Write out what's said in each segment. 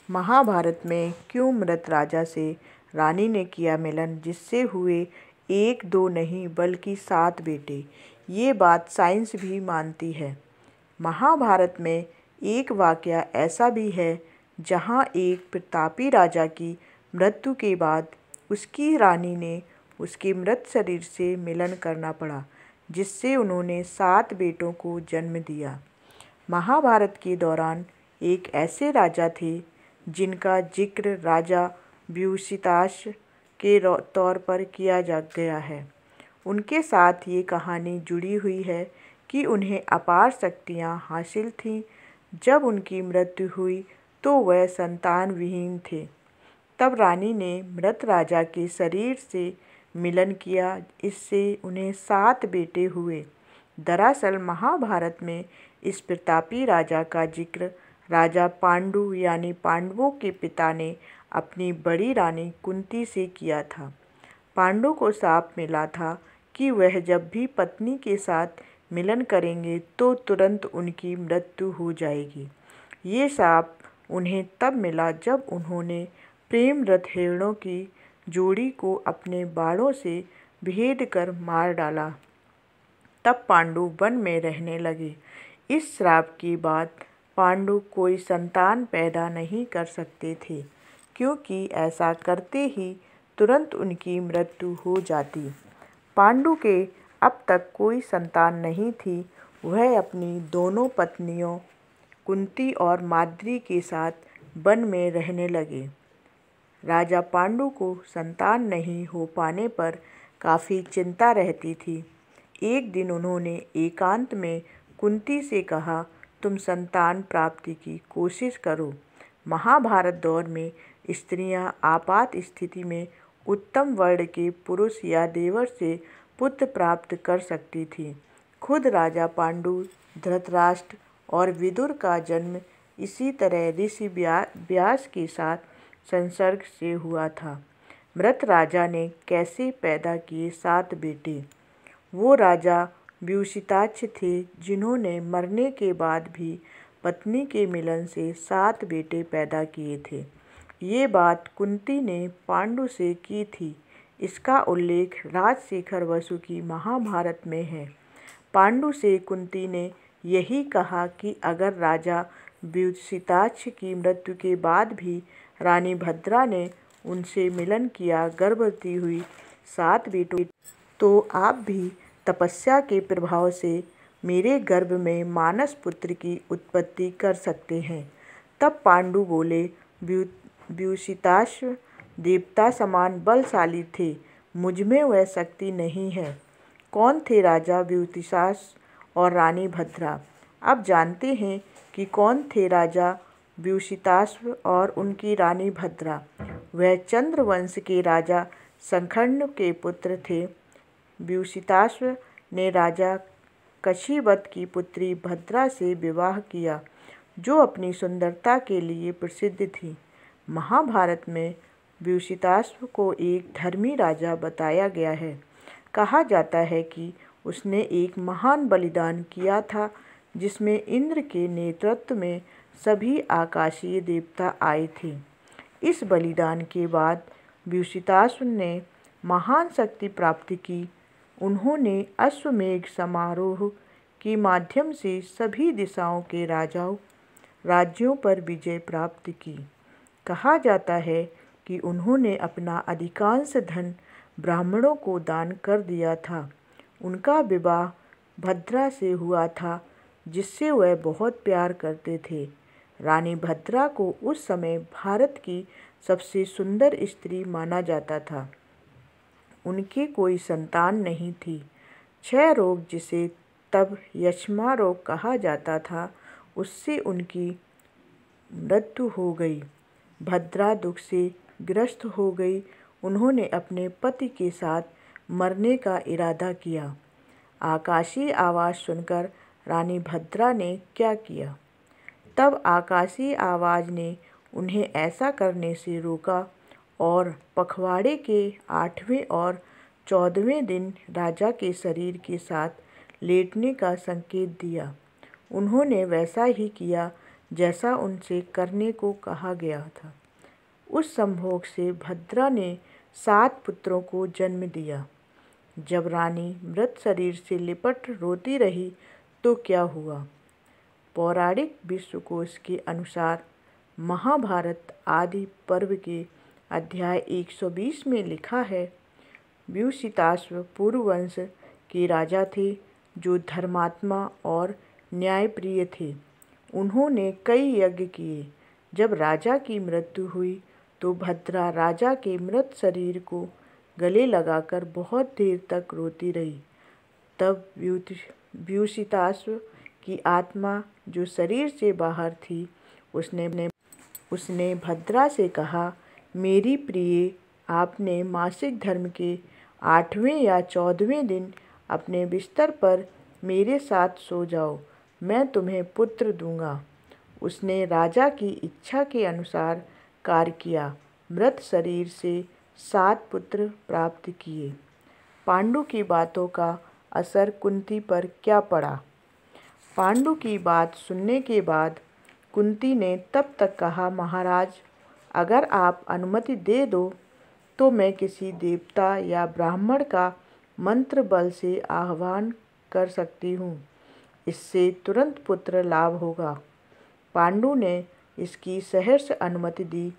महाभारत में क्यों मृत राजा से रानी ने किया मिलन, जिससे हुए एक दो नहीं बल्कि 7 बेटे। ये बात साइंस भी मानती है। महाभारत में एक वाकया ऐसा भी है जहाँ एक प्रतापी राजा की मृत्यु के बाद उसकी रानी ने उसके मृत शरीर से मिलन करना पड़ा, जिससे उन्होंने 7 बेटों को जन्म दिया। महाभारत के दौरान एक ऐसे राजा थे जिनका जिक्र राजा व्यूसिताश के तौर पर किया जा गया है। उनके साथ ये कहानी जुड़ी हुई है कि उन्हें अपार शक्तियाँ हासिल थीं। जब उनकी मृत्यु हुई तो वह संतान विहीन थे। तब रानी ने मृत राजा के शरीर से मिलन किया, इससे उन्हें 7 बेटे हुए। दरअसल महाभारत में इस प्रतापी राजा का जिक्र राजा पांडु यानी पांडवों के पिता ने अपनी बड़ी रानी कुंती से किया था। पांडु को शाप मिला था कि वह जब भी पत्नी के साथ मिलन करेंगे तो तुरंत उनकी मृत्यु हो जाएगी। ये शाप उन्हें तब मिला जब उन्होंने प्रेमरत हिरणों की जोड़ी को अपने बाणों से भेद कर मार डाला। तब पांडु वन में रहने लगे। इस श्राप के बाद पांडु कोई संतान पैदा नहीं कर सकते थे, क्योंकि ऐसा करते ही तुरंत उनकी मृत्यु हो जाती। पांडु के अब तक कोई संतान नहीं थी। वह अपनी दोनों पत्नियों कुंती और माद्री के साथ वन में रहने लगे। राजा पांडु को संतान नहीं हो पाने पर काफ़ी चिंता रहती थी। एक दिन उन्होंने एकांत में कुंती से कहा, तुम संतान प्राप्ति की कोशिश करो। महाभारत दौर में स्त्रियां आपात स्थिति में उत्तम वर्ण के पुरुष या देवर से पुत्र प्राप्त कर सकती थीं। खुद राजा पांडु, धृतराष्ट्र और विदुर का जन्म इसी तरह ऋषि व्यास के साथ संसर्ग से हुआ था। मृत राजा ने कैसे पैदा किए 7 बेटे? वो राजा व्यूसिताक्ष थे जिन्होंने मरने के बाद भी पत्नी के मिलन से 7 बेटे पैदा किए थे। ये बात कुंती ने पांडु से की थी। इसका उल्लेख राजशेखर वसु की महाभारत में है। पांडु से कुंती ने यही कहा कि अगर राजा व्यूसिताक्ष की मृत्यु के बाद भी रानी भद्रा ने उनसे मिलन किया, गर्भवती हुई 7 बेटों, तो आप भी तपस्या के प्रभाव से मेरे गर्भ में मानस पुत्र की उत्पत्ति कर सकते हैं। तब पांडु बोले, व्यूसिताक्ष देवता समान बलशाली थे, मुझमें वह शक्ति नहीं है। कौन थे राजा व्यूसिताक्ष और रानी भद्रा? अब जानते हैं कि कौन थे राजा व्यूसिताक्ष और उनकी रानी भद्रा। वह चंद्रवंश के राजा शंखण्ड के पुत्र थे। व्यूसिताक्ष ने राजा कशीवत की पुत्री भद्रा से विवाह किया, जो अपनी सुंदरता के लिए प्रसिद्ध थी। महाभारत में व्यूसिताक्ष को एक धर्मी राजा बताया गया है। कहा जाता है कि उसने एक महान बलिदान किया था, जिसमें इंद्र के नेतृत्व में सभी आकाशीय देवता आए थे। इस बलिदान के बाद व्यूसिताक्ष ने महान शक्ति प्राप्त की। उन्होंने अश्वमेध समारोह के माध्यम से सभी दिशाओं के राज्यों पर विजय प्राप्त की। कहा जाता है कि उन्होंने अपना अधिकांश धन ब्राह्मणों को दान कर दिया था। उनका विवाह भद्रा से हुआ था, जिससे वह बहुत प्यार करते थे। रानी भद्रा को उस समय भारत की सबसे सुंदर स्त्री माना जाता था। उनके कोई संतान नहीं थी। क्षय रोग, जिसे तब यक्ष्मा रोग कहा जाता था, उससे उनकी मृत्यु हो गई। भद्रा दुख से ग्रस्त हो गई। उन्होंने अपने पति के साथ मरने का इरादा किया। आकाशीय आवाज़ सुनकर रानी भद्रा ने क्या किया? तब आकाशीय आवाज़ ने उन्हें ऐसा करने से रोका और पखवाड़े के 8वें और 14वें दिन राजा के शरीर के साथ लेटने का संकेत दिया। उन्होंने वैसा ही किया जैसा उनसे करने को कहा गया था। उस संभोग से भद्रा ने 7 पुत्रों को जन्म दिया। जब रानी मृत शरीर से लिपट रोती रही तो क्या हुआ? पौराणिक विश्वकोश के अनुसार महाभारत आदि पर्व के अध्याय 120 में लिखा है, व्यूसिताश्व पुरुवंश के राजा थे जो धर्मात्मा और न्यायप्रिय थे। उन्होंने कई यज्ञ किए। जब राजा की मृत्यु हुई तो भद्रा राजा के मृत शरीर को गले लगाकर बहुत देर तक रोती रही। तब व्यूसिताश्व की आत्मा जो शरीर से बाहर थी, उसने भद्रा से कहा, मेरी प्रिय, आपने मासिक धर्म के 8वें या 14वें दिन अपने बिस्तर पर मेरे साथ सो जाओ, मैं तुम्हें पुत्र दूंगा। उसने राजा की इच्छा के अनुसार कार्य किया। मृत शरीर से 7 पुत्र प्राप्त किए। पांडु की बातों का असर कुंती पर क्या पड़ा? पांडु की बात सुनने के बाद कुंती ने तब तक कहा, महाराज, अगर आप अनुमति दे दो तो मैं किसी देवता या ब्राह्मण का मंत्र बल से आह्वान कर सकती हूँ। इससे तुरंत पुत्र लाभ होगा। पांडु ने इसकी सहर्ष अनुमति दी।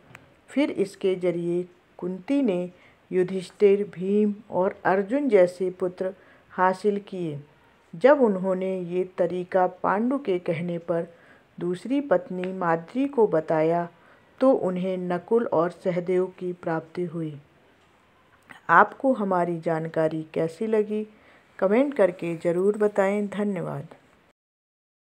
फिर इसके जरिए कुंती ने युधिष्ठिर, भीम और अर्जुन जैसे पुत्र हासिल किए। जब उन्होंने ये तरीका पांडु के कहने पर दूसरी पत्नी माद्री को बताया तो उन्हें नकुल और सहदेव की प्राप्ति हुई। आपको हमारी जानकारी कैसी लगी? कमेंट करके ज़रूर बताएं। धन्यवाद।